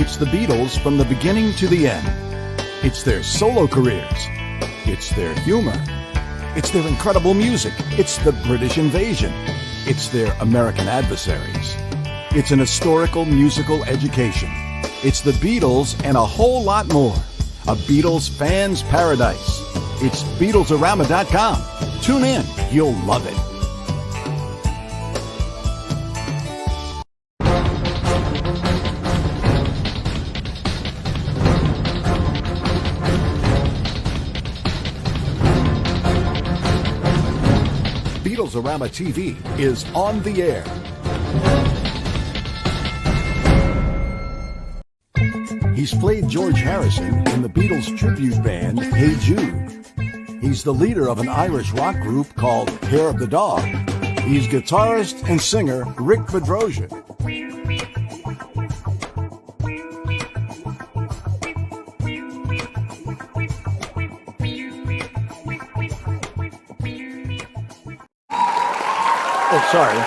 It's the Beatles from the beginning to the end. It's their solo careers. It's their humor. It's their incredible music. It's the British invasion. It's their American adversaries. It's an historical musical education. It's the Beatles and a whole lot more. A Beatles fan's paradise. It's BeatlesARama.com. Tune in. You'll love it. BeatlesARama TV is on the air. He's played George Harrison in the Beatles tribute band Hey Jude. He's the leader of an Irish rock group called Hair of the Dog. He's guitarist and singer Rick Bedrosian. Oh, sorry.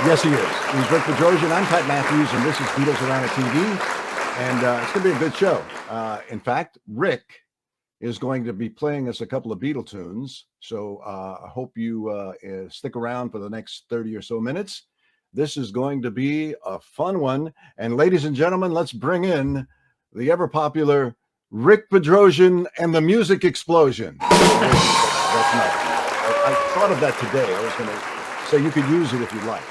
Yes, he is. He's Rick Bedrosian. I'm Pat Matthews, and this is BeatlesARama TV. And it's going to be a good show. In fact, Rick is going to be playing us a couple of Beatle tunes. So I hope you stick around for the next 30 or so minutes. This is going to be a fun one. And ladies and gentlemen, let's bring in the ever-popular Rick Bedrosian and the Music Explosion. That's nice. I thought of that today. I was going to say you could use it if you'd like.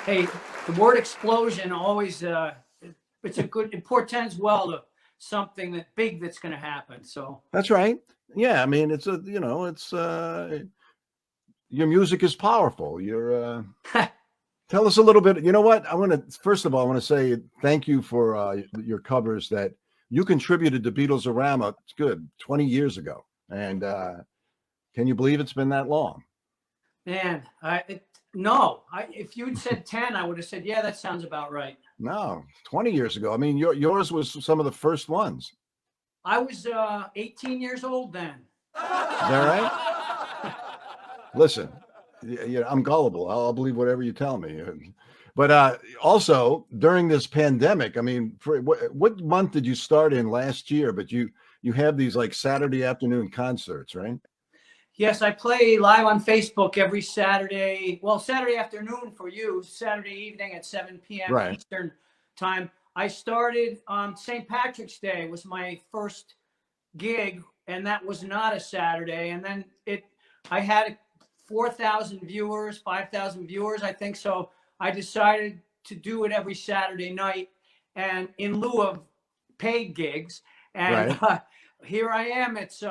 Hey, the word explosion always, it's a good, it portends well to something that big that's going to happen. So that's right. Yeah. I mean, it's your music is powerful. Tell us a little bit. You know what? First of all, I want to say thank you for your covers that you contributed to BeatlesARama. It's good. 20 years ago. And can you believe it's been that long? Man, if you'd said 10, I would have said, yeah, that sounds about right. No, 20 years ago. I mean, yours was some of the first ones. I was 18 years old then. Is that right? Listen, I'm gullible. I'll believe whatever you tell me. But also, during this pandemic, I mean, what month did you start in last year? But you have these like Saturday afternoon concerts, right? Yes, I play live on Facebook every Saturday. Well, Saturday afternoon for you, Saturday evening at 7 p.m. Right. Eastern time. I started on St. Patrick's Day was my first gig, and that was not a Saturday. And then I had 4,000 viewers, 5,000 viewers, I think. So I decided to do it every Saturday night, and in lieu of paid gigs. And right. Here I am. It's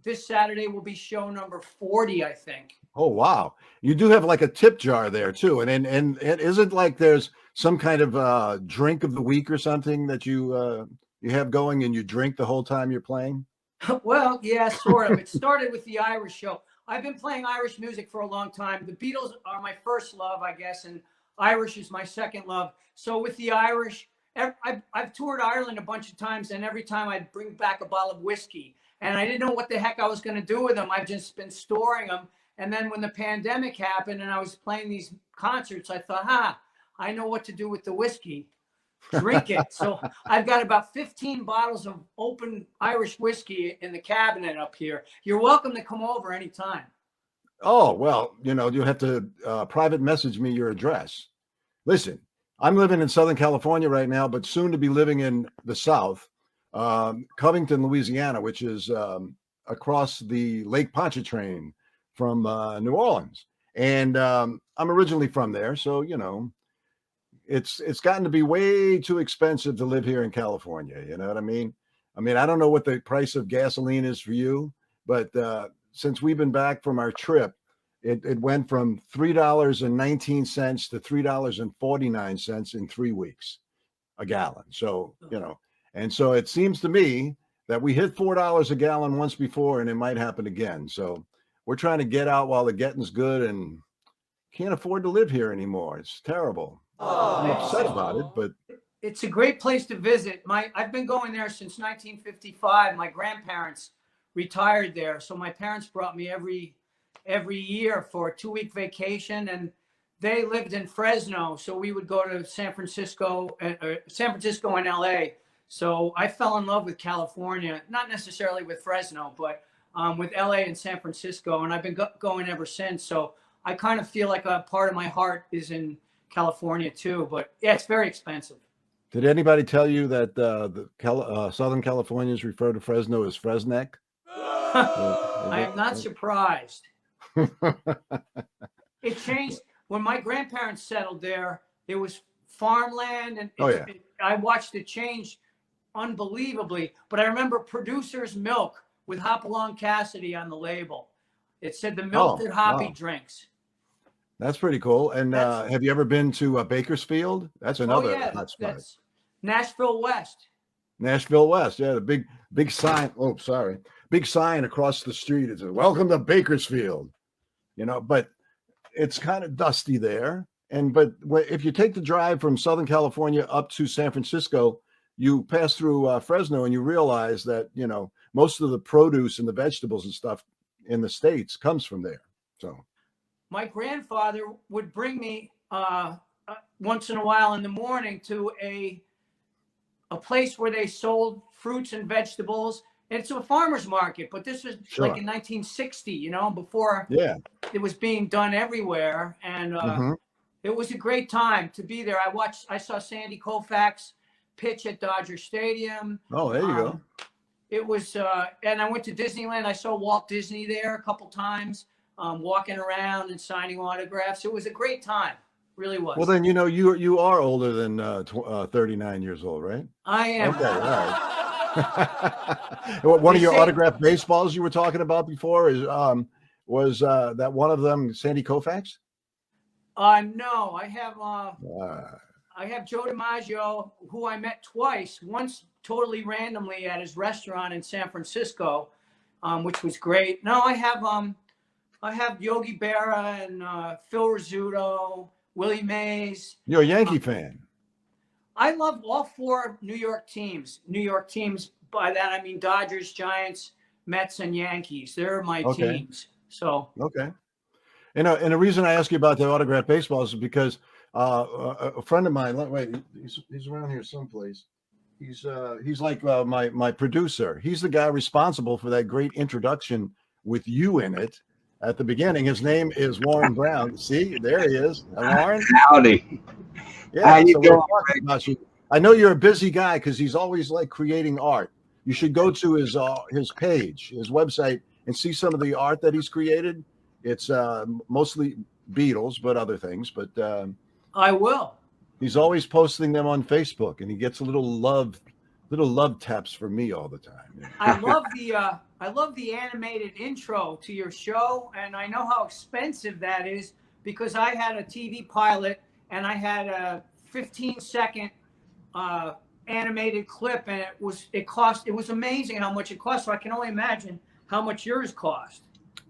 this Saturday will be show number 40, I think. Oh, wow. You do have like a tip jar there too. And isn't like there's some kind of drink of the week or something that you have going and you drink the whole time you're playing? Well, yeah, sort of. It started with the Irish show. I've been playing Irish music for a long time. The Beatles are my first love, I guess, and Irish is my second love. So with the Irish, I've toured Ireland a bunch of times, and every time I'd bring back a bottle of whiskey, and I didn't know what the heck I was going to do with them. I've just been storing them. And then when the pandemic happened and I was playing these concerts, I thought, I know what to do with the whiskey. Drink it. So I've got about 15 bottles of open Irish whiskey in the cabinet up here. You're welcome to come over anytime. Oh, well, you'll have to private message me your address. Listen. I'm living in Southern California right now, but soon to be living in the South, Covington, Louisiana, which is across the Lake Pontchartrain from New Orleans. And I'm originally from there. So, it's gotten to be way too expensive to live here in California. You know what I mean? I don't know what the price of gasoline is for you, but since we've been back from our trip, it went from $3.19 to $3.49 in 3 weeks a gallon. So, and so it seems to me that we hit $4 a gallon once before, and it might happen again. So we're trying to get out while the getting's good, and can't afford to live here anymore. It's terrible. I'm upset about it, but it's a great place to visit. I've been going there since 1955. My grandparents retired there. So my parents brought me every year for a 2-week vacation, and they lived in Fresno, so we would go to San Francisco and LA. So I fell in love with California, not necessarily with Fresno, but with LA and San Francisco, and I've been going ever since. So I kind of feel like a part of my heart is in California too. But yeah, it's very expensive. Did anybody tell you that Southern Californians refer to Fresno as Fresneck? I am not surprised. It changed when my grandparents settled there. There was farmland, and I watched it change unbelievably. But I remember Producer's Milk with Hopalong Cassidy on the label. It said the milk that Hoppy drinks. That's pretty cool. And have you ever been to Bakersfield? That's another hot spot. That's Nashville West. Nashville West, yeah, the big sign. Oh, sorry, big sign across the street. It says "Welcome to Bakersfield." You know, but it's kind of dusty there. But if you take the drive from Southern California up to San Francisco, you pass through Fresno, and you realize that most of the produce and the vegetables and stuff in the States comes from there. So, my grandfather would bring me once in a while in the morning to a place where they sold fruits and vegetables. And it's a farmer's market, but this was like in 1960, before it was being done everywhere. And it was a great time to be there. I saw Sandy Koufax pitch at Dodger Stadium. Oh, there you go. It was, and I went to Disneyland. I saw Walt Disney there a couple times, walking around and signing autographs. It was a great time. Really was. Well, then, you are older than 39 years old, right? I am. Okay, all right. One of your autographed baseballs you were talking about before was that one of them Sandy Koufax? No, I have Joe DiMaggio, who I met twice. Once totally randomly at his restaurant in San Francisco, which was great. No, I have Yogi Berra and Phil Rizzuto, Willie Mays. You're a Yankee fan. I love all four New York teams. By that I mean Dodgers, Giants, Mets, and Yankees. They're my teams. So and the reason I ask you about the autographed baseballs is because a friend of mine. Wait, he's around here someplace. He's like my producer. He's the guy responsible for that great introduction with you in it at the beginning. His name is Warren Brown. See, there he is. Warren. Howdy. Yeah. How you doing? I know you're a busy guy because he's always like creating art. You should go to his page, his website, and see some of the art that he's created. It's mostly Beatles, but other things. But I will. He's always posting them on Facebook, and he gets little love taps from me all the time. I love the animated intro to your show, and I know how expensive that is because I had a TV pilot and I had a 15-second animated clip, and it was amazing how much it cost. So I can only imagine how much yours cost.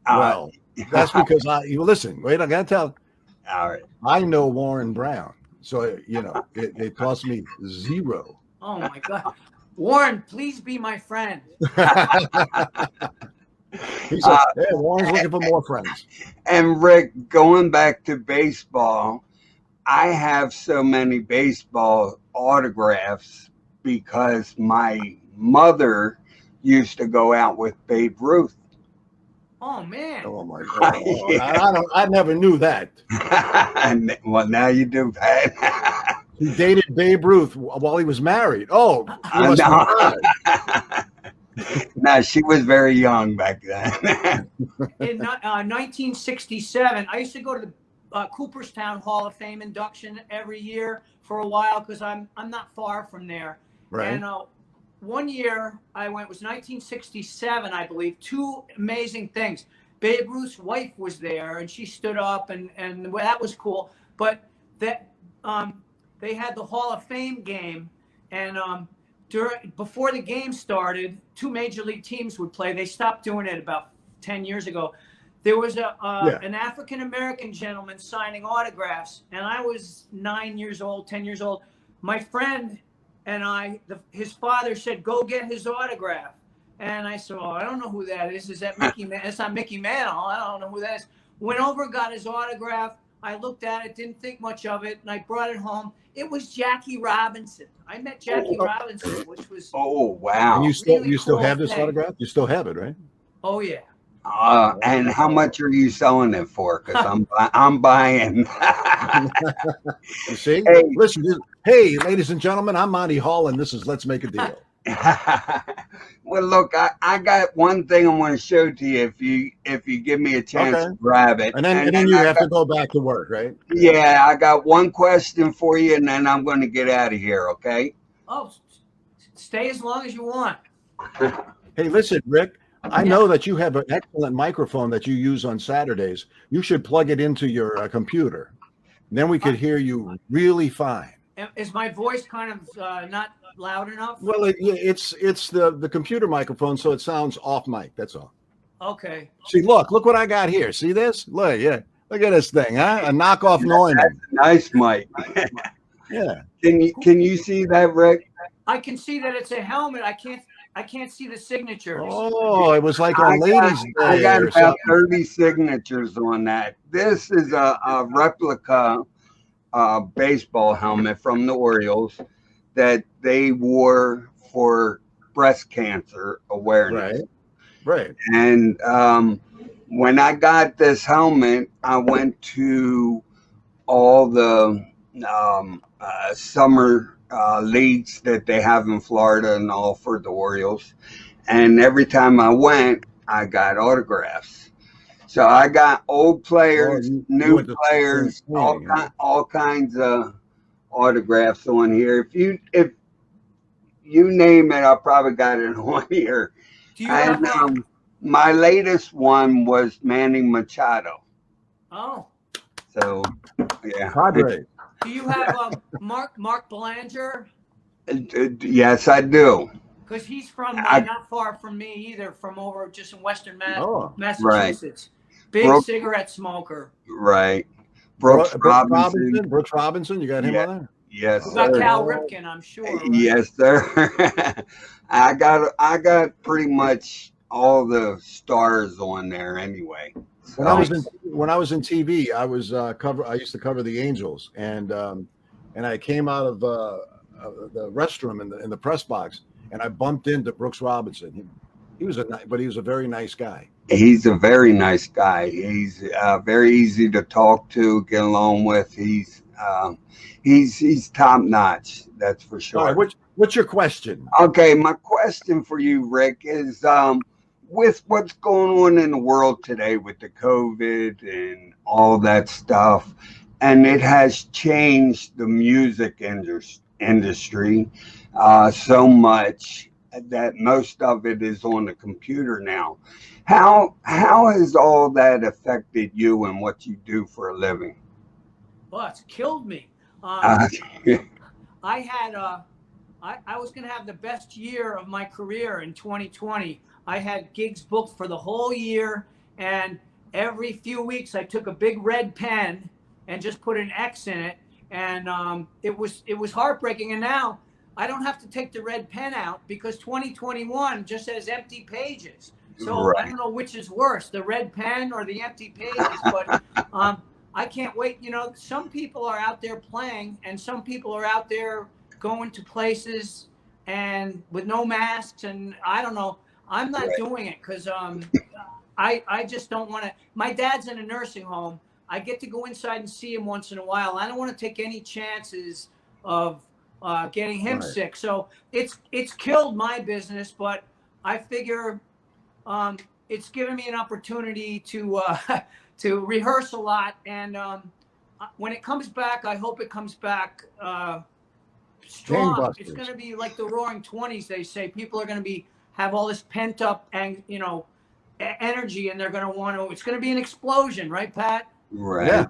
Well, that's because listen. Wait, I gotta tell. All right. I know Warren Brown, so it cost me $0. Oh my God, Warren, please be my friend. He said, "Hey, Warren's looking for more friends." And Rick, going back to baseball, I have so many baseball autographs because my mother used to go out with Babe Ruth. Oh man! Oh my God! I never knew that. Well, now you do, Pat. He dated Babe Ruth while he was married. Oh, he must have. No, she was very young back then. In 1967, I used to go to the Cooperstown Hall of Fame induction every year for a while because I'm not far from there. Right. And one year I went, it was 1967, I believe. Two amazing things. Babe Ruth's wife was there, and she stood up, and that was cool. But that they had the Hall of Fame game, and before the game started, two major league teams would play. They stopped doing it about 10 years ago. There was an African-American gentleman signing autographs, and I was 9 years old, 10 years old. My friend and his father said, "Go get his autograph." And I said, "Oh, I don't know who that is. Is that Mickey? It's not Mickey Mantle. I don't know who that is." Went over, got his autograph. I looked at it, didn't think much of it, and I brought it home. It was Jackie Robinson. I met Jackie Robinson, which was Oh, And wow. you still really still cool have this thing. autograph? You still have it, right? Oh yeah. And how much are you selling it for? Because I'm buying. You see? Hey. Listen, hey, ladies and gentlemen, I'm Monty Hall, and this is Let's Make a Deal. Well, look, I got one thing I want to show to you if you give me a chance Okay. to grab it. And then you have to go back to work, right? Yeah, I got one question for you, and then I'm going to get out of here. Okay. Oh, stay as long as you want. Hey, listen, Rick, I Yeah. know that you have an excellent microphone that you use on Saturdays. You should plug it into your computer. Then we could hear you really fine. Is my voice kind of not loud enough? Well, it's the computer microphone, so it sounds off mic. That's all. Okay. See, look what I got here. See this? Look, yeah, look at this thing, huh? A knockoff Neumann. Nice, Mike. Yeah. Can you see that, Rick? I can see that it's a helmet. I can't see the signatures. Oh, it was like on Ladies' I Day got or about something. 30 signatures on that. This is a replica baseball helmet from the Orioles that they wore for breast cancer awareness. Right. And when I got this helmet, I went to all the summer leagues that they have in Florida and all for the Orioles. And every time I went, I got autographs. So I got old players, you new went to players, spring training, huh? all kinds of autographs on here. If you name it, I probably got it on here. Do you have? And my latest one was Manny Machado. Oh. So yeah. Padre. Do you have Mark Belanger? Yes, I do. Because he's from not far from me either, from over just in Western Massachusetts. Big cigarette smoker. Right. Brooks Robinson. Brooks Robinson, you got him on there? Yes, You got sir. Cal Ripken, I'm sure. Right? Yes, sir. I got pretty much all the stars on there anyway. So. When I was in TV, I was I used to cover the Angels, and I came out of the restroom in the press box, and I bumped into Brooks Robinson. He was a very nice guy. He's a very nice guy. He's very easy to talk to, get along with. He's top notch. That's for sure. All right, what's your question? Okay, my question for you, Rick, is with what's going on in the world today with the COVID and all that stuff, and it has changed the music industry so much that most of it is on the computer now. How has all that affected you and what you do for a living? Well, it's killed me. Yeah. I had I was going to have the best year of my career in 2020. I had gigs booked for the whole year, and every few weeks I took a big red pen and just put an X in it, and it was heartbreaking. And now I don't have to take the red pen out because 2021 just has empty pages. So Right. I don't know which is worse, the red pen or the empty pages, but I can't wait. You know, some people are out there playing, and some people are out there going to places and with no masks, and I don't know. I'm not doing it because I just don't want to. My dad's in a nursing home. I get to go inside and see him once in a while. I don't want to take any chances of getting him sick. So it's killed my business, but I figure it's given me an opportunity to rehearse a lot. And when it comes back, I hope it comes back strong. It's going to be like the Roaring '20s. They say people are going to have all this pent up and energy, and they're going to want to. It's going to be an explosion, right, Pat? Right. Yeah.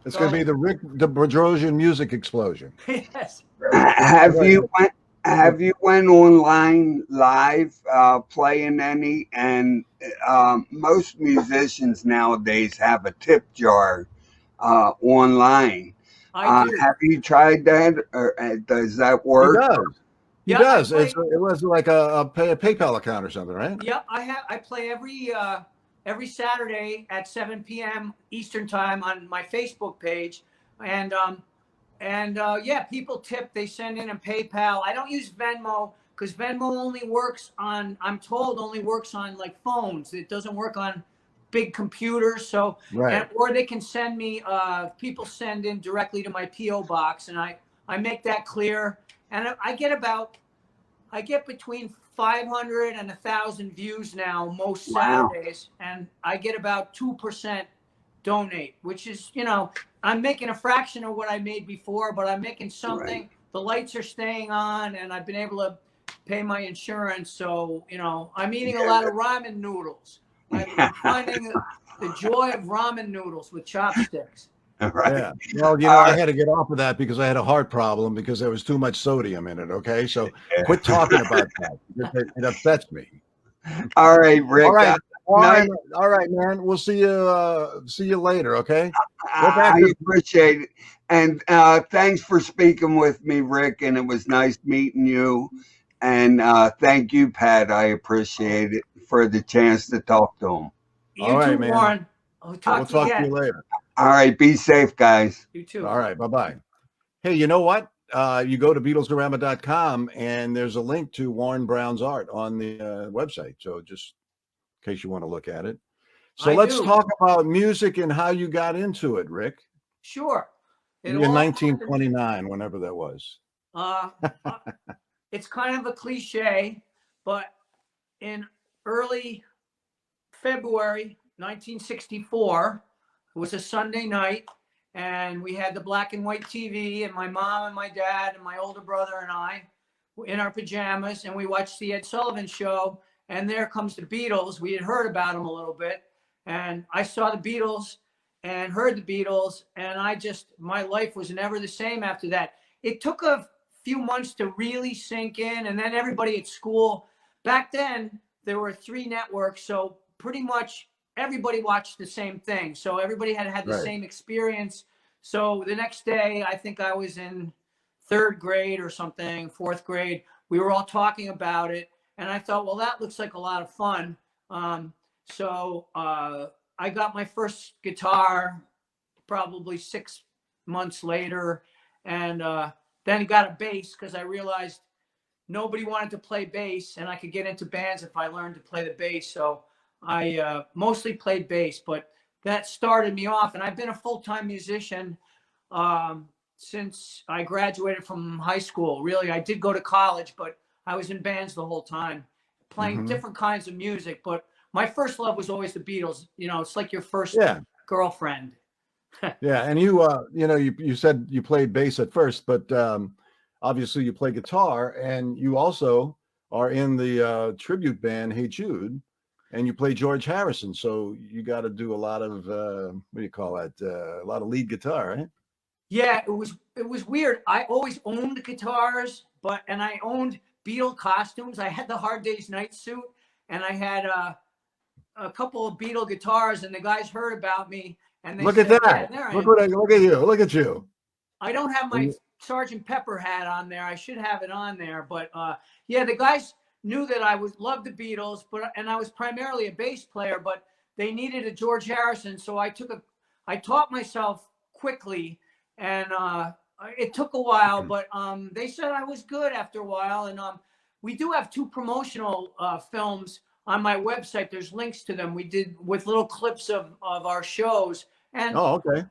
It's going to be the Rick Bedrosian music explosion. Yes. Have you went online live playing any? And most musicians nowadays have a tip jar online. I do. Have you tried that? Or does that work? He does. It was like a PayPal account or something, right? Yeah, I play every every Saturday at 7 p.m. Eastern time on my Facebook page. And yeah, people tip, they send in a PayPal. I don't use Venmo because Venmo only works on, I'm told, only works on like phones. It doesn't work on big computers. So, Right. or they can send me, people send in directly to my PO box, and I make that clear. And I get between 500 and 1,000 views now most Wow. Saturdays, and I get about 2% donate, which is, I'm making a fraction of what I made before, but I'm making something. Right. The lights are staying on, and I've been able to pay my insurance. So, I'm eating a lot of ramen noodles. I'm finding the joy of ramen noodles with chopsticks. Right. Yeah. Well, I had to get off of that because I had a heart problem because there was too much sodium in it. Okay. So quit talking about that. It upsets me. All right, Rick. All right. Night. All right, man. We'll see you later. Okay. I appreciate it. And thanks for speaking with me, Rick. And it was nice meeting you. And thank you, Pat. I appreciate it for the chance to talk to him. You All right, too, man. Warren. We'll talk to you to you again. later. All right. Be safe, guys. You too. All right. Bye-bye. Hey, you know what? You go to BeatlesARama.com and there's a link to Warren Brown's art on the website. So just in case you want to look at it. So let's talk about music and how you got into it, Rick. Sure. In 1929, whenever that was. It's kind of a cliche, but in early February 1964, it was a Sunday night, and we had the black and white TV, and my mom and my dad and my older brother and I were in our pajamas, and we watched the Ed Sullivan Show, and there comes the Beatles. We had heard about them a little bit, and I saw the Beatles and heard the Beatles, and my life was never the same after that. It took a few months to really sink in, and then everybody at school, back then there were 3 networks, so pretty much everybody watched the same thing, so everybody had the same experience. So the next day, I think I was in 3rd grade or something, 4th grade, we were all talking about it, and I thought, well, that looks like a lot of fun. So I got my first guitar probably 6 months later, and then got a bass because I realized nobody wanted to play bass, and I could get into bands if I learned to play the bass. So I mostly played bass, but that started me off. And I've been a full-time musician since I graduated from high school. Really, I did go to college, but I was in bands the whole time, playing different kinds of music. But my first love was always the Beatles. It's like your first girlfriend. Yeah, and you said you played bass at first, but obviously you play guitar, and you also are in the tribute band Hey Jude, and you play George Harrison. So you got to do a lot of what do you call that? A lot of lead guitar, right? Yeah, it was weird. I always owned guitars, and I owned Beatle costumes. I had the Hard Day's Night suit, and I had a couple of Beatle guitars, and the guys heard about me. And they look said, at that! Yeah, Look at you! Look at you! I don't have my Sergeant Pepper hat on there. I should have it on there, but yeah, the guys knew that I loved the Beatles, and I was primarily a bass player, but they needed a George Harrison, so I taught myself quickly, and it took a while, but they said I was good after a while, and we do have 2 promotional films on my website. There's links to them. We did with little clips of our shows. And okay.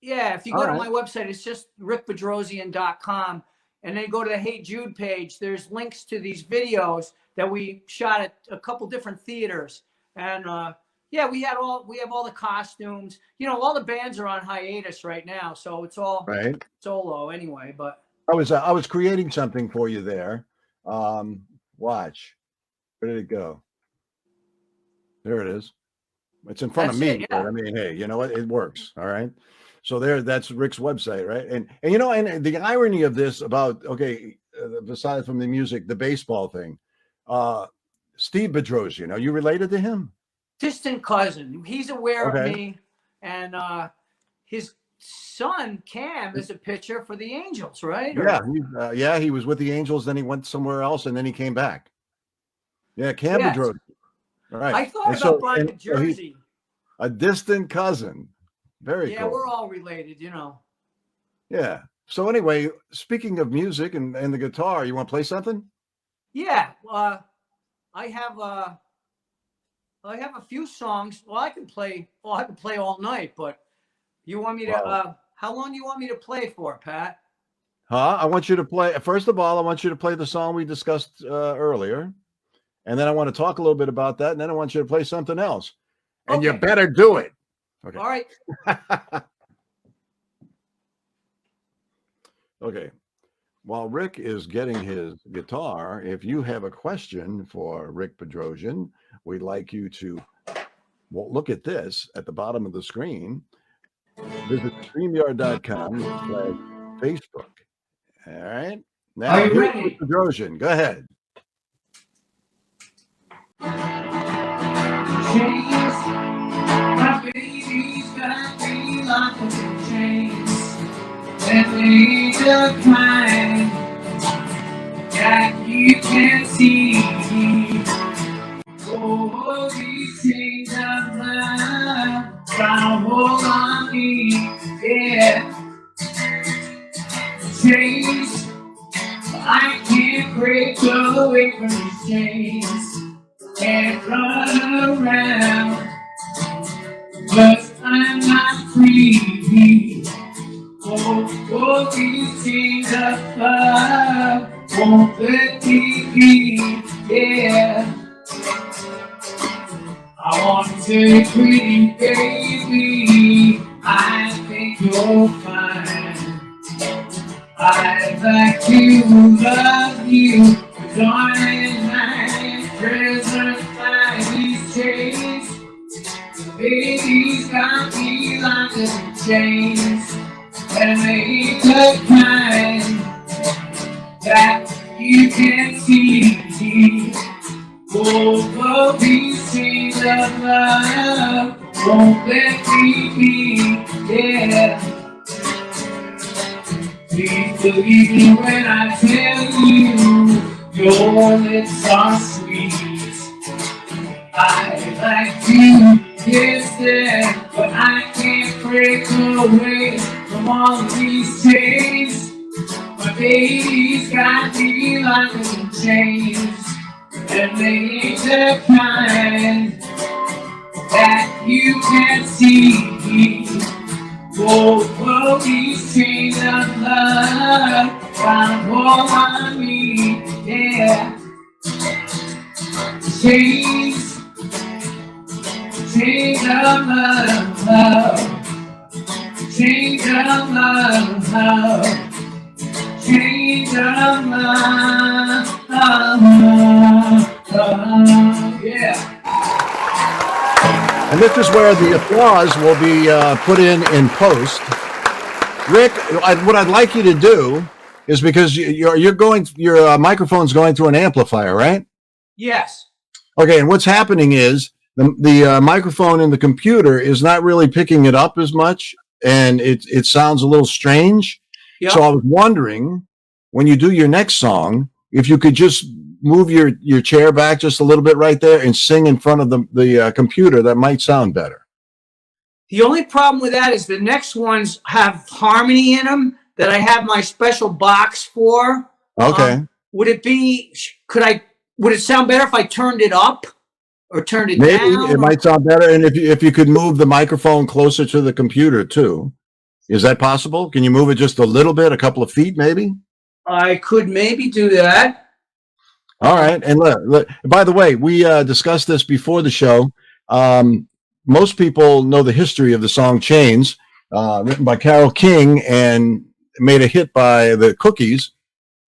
Yeah, if you go to my website, it's just rickbedrosian.com, and then go to the Hey Jude page. There's links to these videos that we shot at a couple different theaters. And yeah, we have all the costumes. All the bands are on hiatus right now, so it's all solo anyway. But I was creating something for you there. Watch. Where did it go? There it is. It's in front of me, but I mean, hey, you know what? It works. All right. So that's Rick's website, right? And and the irony of this about, aside from the music, the baseball thing, Steve Bedrosian, are you related to him? Distant cousin. He's aware of me, and his son Cam is a pitcher for the Angels, right? Yeah, he was with the Angels, then he went somewhere else, and then he came back. Yeah, Cam Bedrosian. All right. I thought about buying a so he's jersey. a distant cousin. Very Yeah, cool. we're all related, you know. Yeah. So anyway, speaking of music and the guitar, you want to play something? Yeah, I have a few songs. Well, I can play. Well, I can play all night. But you want me to? Wow. How long do you want me to play for, Pat? Huh? I want you to play. First of all, I want you to play the song we discussed earlier, and then I want to talk a little bit about that, and then I want you to play something else. And you Okay. better do it. Okay. All right. Okay. While Rick is getting his guitar, if you have a question for Rick Bedrosian, we'd like you to look at this at the bottom of the screen. Visit StreamYard.com/Facebook. All right. Now, Are you here's ready? Rick Bedrosian. Go ahead. Chains, my baby's got me locked up in chains, and they the kind that you can see. Oh, these chains of love, try to hold on me, yeah. Chains, I can't break away from these chains and run around, but I'm not free. Oh, these chains of love won't let me be, yeah. I want to say, pretty baby, I think you're fine. I'd like to love you, darling, night, present by these chains. Baby's got me locked in chains, and they ain't the kind that you can see. Oh, these chains of love won't let me be, yeah. Please believe me when I tell you, your lips are sweet. I'd like to kiss them, but I can't break away from all these chains. My baby's got me locked in chains, and they ain't the kind that you can see. Oh, these chains of love, trying to hold on me, yeah. Chains, chains of love, chains of love, chains of love, yeah. And this is where the applause will be put in post. Rick, what I'd like you to do is, because your microphone's going through an amplifier, right? Yes. Okay, and what's happening is the microphone in the computer is not really picking it up as much, and it sounds a little strange. Yep. So I was wondering, when you do your next song, if you could just move your chair back just a little bit right there and sing in front of the computer, that might sound better. The only problem with that is the next ones have harmony in them that I have my special box for. Okay. Would it sound better if I turned it up or turned it Maybe down? it might sound better, and if you could move the microphone closer to the computer too. Is that possible? Can you move it just a little bit, a couple of feet maybe? I could maybe do that. All right. And look, by the way, we discussed this before the show. Most people know the history of the song Chains, written by Carole King and made a hit by the Cookies.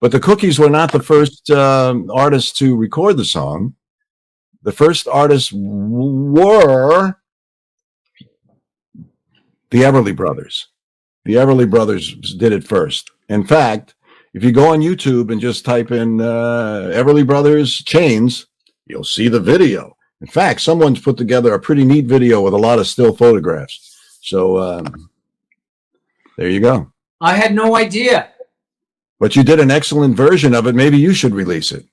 But the Cookies were not the first artists to record the song. The first artists were the Everly Brothers. The Everly Brothers did it first. In fact, if you go on YouTube and just type in Everly Brothers Chains, you'll see the video. In fact, someone's put together a pretty neat video with a lot of still photographs. So there you go. I had no idea. But you did an excellent version of it. Maybe you should release it.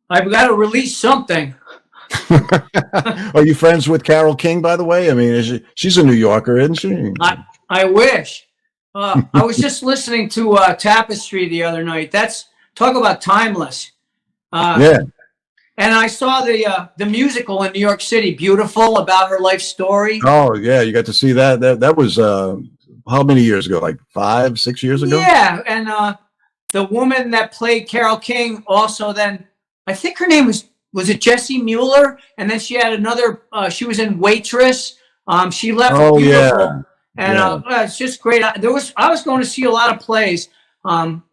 I've got to release something. Are you friends with Carole King, by the way? I mean, she's a New Yorker, isn't she? I wish. I was just listening to Tapestry the other night. That's talk about timeless. Yeah. And I saw the musical in New York City, Beautiful, about her life story. Oh, yeah. You got to see that. That was how many years ago? Like 5, 6 years ago? Yeah, and the woman that played Carole King also then, I think her name was it Jessie Mueller? And then she had another, she was in Waitress. She left Oh, Beautiful. yeah. And Yeah. it's just great. I was going to see a lot of plays.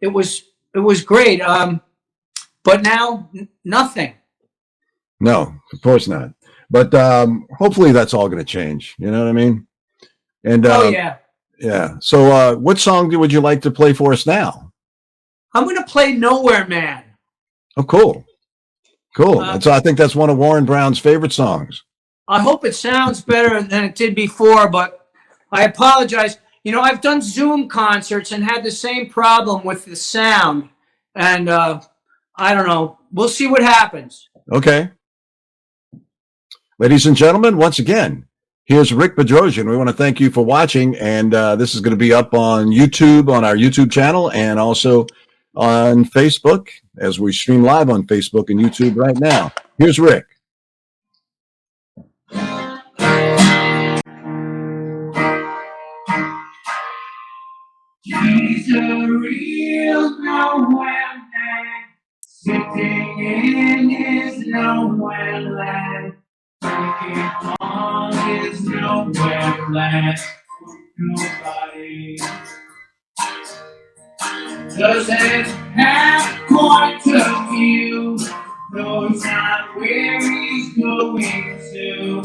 It was great. But now nothing. No, of course not. But hopefully that's all going to change. You know what I mean? And Oh yeah. yeah. So what song would you like to play for us now? I'm going to play Nowhere Man. Oh, cool. Cool. I think that's one of Warren Brown's favorite songs. I hope it sounds better than it did before, but I apologize. You know, I've done Zoom concerts and had the same problem with the sound. And I don't know. We'll see what happens. Okay. Ladies and gentlemen, once again, here's Rick Bedrosian. We want to thank you for watching. And this is going to be up on YouTube, on our YouTube channel, and also on Facebook as we stream live on Facebook and YouTube right now. Here's Rick. He's a real nowhere man, sitting in his nowhere land, thinking on his nowhere land. Nobody doesn't have point of view, knows not where he's going to.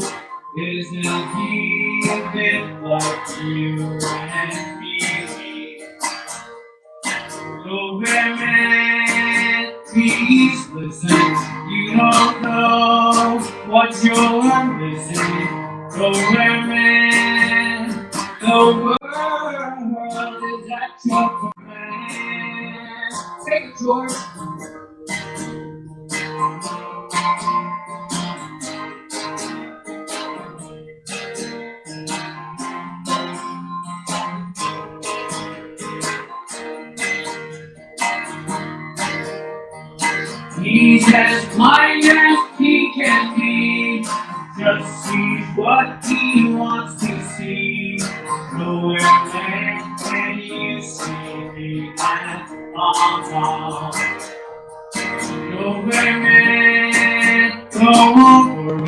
Isn't he a bit like you and me? Nowhere man, please listen. You don't know what you're missing. Nowhere man, the world is at your command. Take it, George. He's as blind as he can be, just sees what he wants to see. Nowhere man can you see me at all. Nowhere man, don't worry,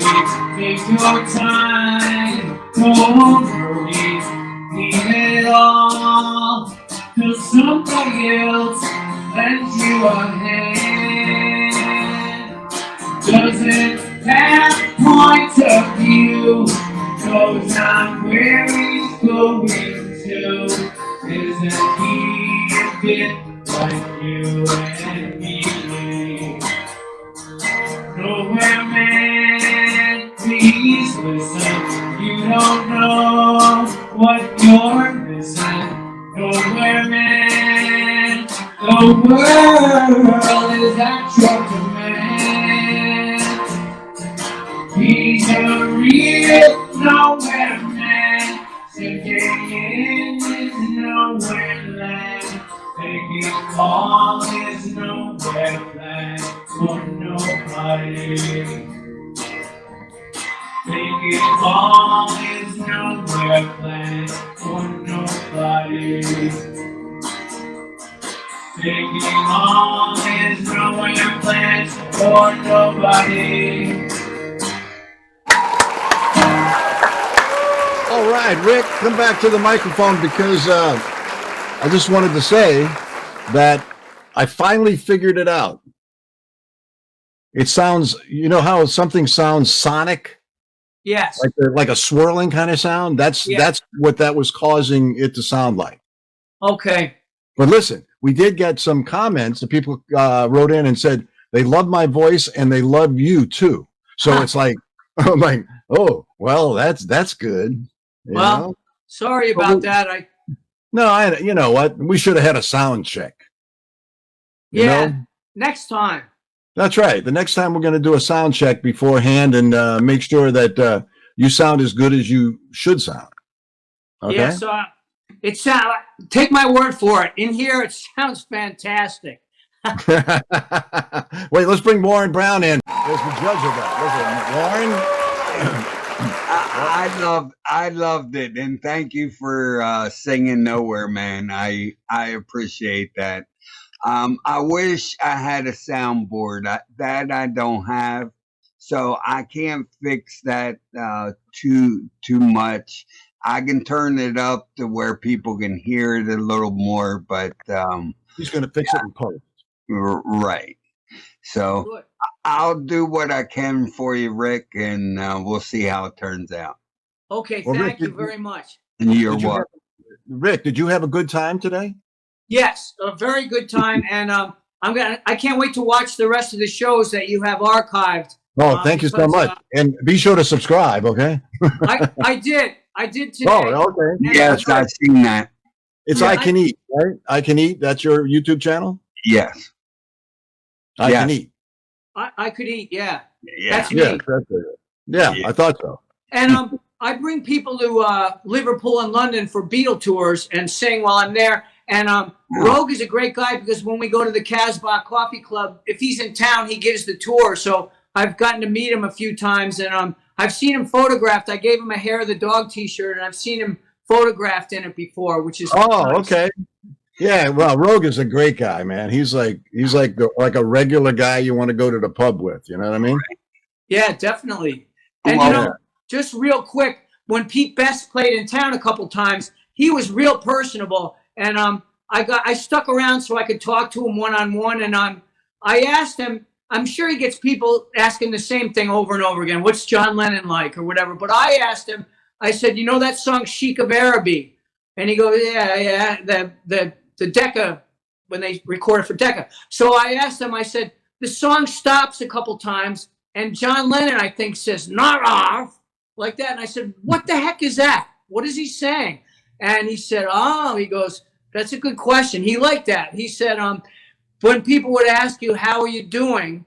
take your time, don't worry, leave it all, 'cause somebody else lends you a hand. Doesn't have point of view, knows not where he's going to. Isn't he a bit like you and me? Nowhere man, please listen. You don't know what you're missing. Nowhere man, the world is at your command. He's a real nowhere man, sinking in his nowhere land, taking all his nowhere land for nobody. Taking all his nowhere land for nobody. Taking all his nowhere plans for nobody. All right, Rick, come back to the microphone because I just wanted to say that I finally figured it out. It sounds, you know how something sounds sonic? Yes. Like a swirling kind of sound? That's what that was causing it to sound like. Okay. But listen, we did get some comments that people wrote in and said they love my voice and they love you too. So it's like, I'm like, oh, well, that's good. Well, know? Sorry about that. You know what? We should have had a sound check. You know? Next time. That's right. The next time we're going to do a sound check beforehand and make sure that you sound as good as you should sound. Okay. Yeah, so it sound. Take my word for it. In here, it sounds fantastic. Wait, let's bring Warren Brown in as the judge of that. Listen, Warren. I loved it, and thank you for singing Nowhere, man. I appreciate that. I wish I had a soundboard that I don't have, so I can't fix that too much. I can turn it up to where people can hear it a little more, but He's going to fix it in post. Right. So Good. I'll do what I can for you, Rick, and we'll see how it turns out. Okay, Well, thank Rick, you very much. And you're welcome. Rick, did you have a good time today? Yes, a very good time, and I can't wait to watch the rest of the shows that you have archived. Oh, thank you so because, much. And be sure to subscribe, okay? I did today. Oh, okay. Yes, I've seen that. It's Yeah, I Can Eat, right? I Can Eat. That's your YouTube channel? Yes. I Can Eat. I could eat, yeah. Yeah. That's me. Yeah, that's it. Yeah, I thought so. And I bring people to Liverpool and London for Beatle tours and sing while I'm there. And Rogue is a great guy because when we go to the Casbah Coffee Club, if he's in town, he gives the tour. So I've gotten to meet him a few times, and I've seen him photographed. I gave him a Hair of the Dog T-shirt, and I've seen him photographed in it before, which is nice. Okay. Yeah, well, Rogue is a great guy, man. He's like a regular guy you want to go to the pub with. You know what I mean? Yeah, definitely. And just real quick, when Pete Best played in town a couple times, he was real personable, and I stuck around so I could talk to him one-on-one, and I asked him. I'm sure he gets people asking the same thing over and over again. What's John Lennon like, or whatever? But I asked him. I said, you know that song "Chic of Araby"? And he goes, yeah, the Decca, when they recorded for Decca. So I asked him. I said, the song stops a couple times, and John Lennon, I think, says "not off" like that. And I said, what the heck is that? What is he saying? And he said, he goes, that's a good question. He liked that. He said, when people would ask you, how are you doing?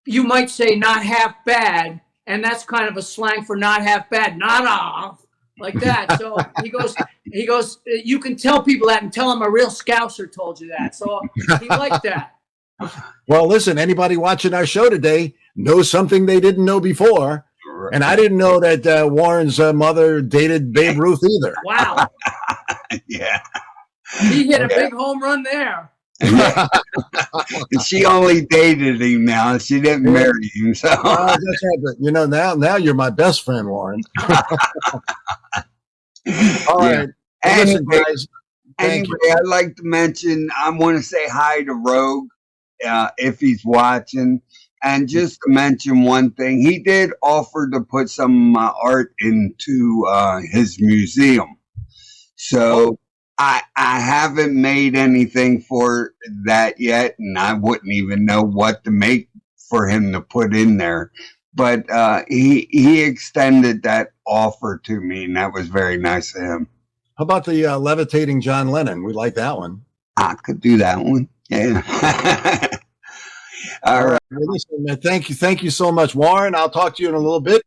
You might say not half bad. And that's kind of a slang for not half bad, not off, like that. So he goes, you can tell people that and tell them a real Scouser told you that. So he liked that. Well, listen, anybody watching our show today knows something they didn't know before. And I didn't know that Warren's mother dated Babe Ruth either. Wow. Yeah. He hit a big home run there. She only dated him now. She didn't marry him. So that's right, but, now you're my best friend, Warren. All right. Well, listen, guys, anyway, I'd like to mention, I want to say hi to Rogue if he's watching. And just to mention one thing, he did offer to put some art into his museum. So I haven't made anything for that yet, and I wouldn't even know what to make for him to put in there. But he extended that offer to me, and that was very nice of him. How about the levitating John Lennon? We like that one. I could do that one. Yeah. All right. Well, listen, thank you so much, Warren. I'll talk to you in a little bit.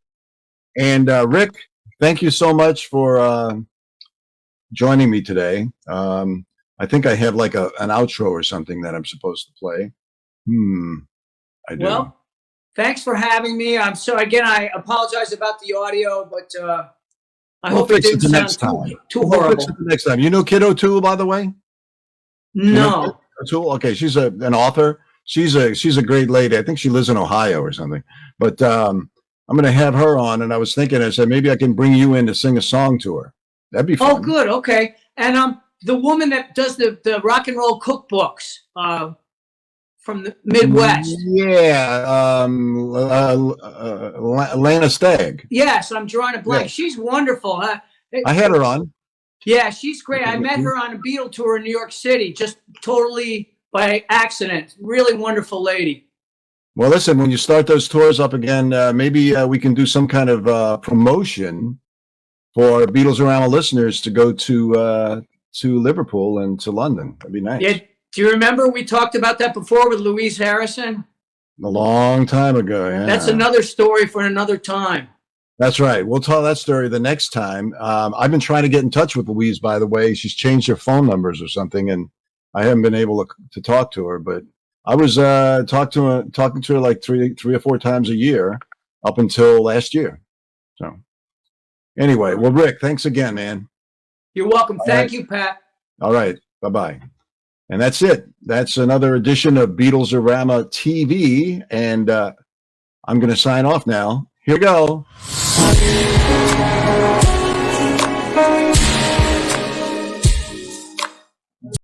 And Rick, thank you so much for joining me today. I think I have like an outro or something that I'm supposed to play. I do. Well, thanks for having me. Again, I apologize about the audio, but I hope it didn't sound too horrible. We'll fix it the next time. You know Kid O'Toole, by the way? No. O'Toole? Okay, she's an author. She's a great lady. I think she lives in Ohio or something. But I'm going to have her on, and I was thinking, I said, maybe I can bring you in to sing a song to her. That'd be fun. Oh, good. Okay. And the woman that does the rock and roll cookbooks from the Midwest. Yeah. Lana Stagg. Yes, I'm drawing a blank. Yeah. She's wonderful. I had her on. Yeah, she's great. I met her on a Beatle tour in New York City, just totally by accident. Really wonderful lady. Well, listen, when you start those tours up again, maybe we can do some kind of promotion for BeatlesARama listeners to go to Liverpool and to London. That'd be nice. Yeah. Do you remember we talked about that before with Louise Harrison? A long time ago. Yeah. That's another story for another time. That's right. We'll tell that story the next time. I've been trying to get in touch with Louise, by the way. She's changed her phone numbers or something, and I haven't been able to talk to her. But I was talking to her like three or four times a year up until last year. So anyway, well, Rick, thanks again, man. You're welcome. Thank you, Pat. All right. Bye-bye. And that's it. That's another edition of BeatlesARama TV. And I'm going to sign off now. Here we go.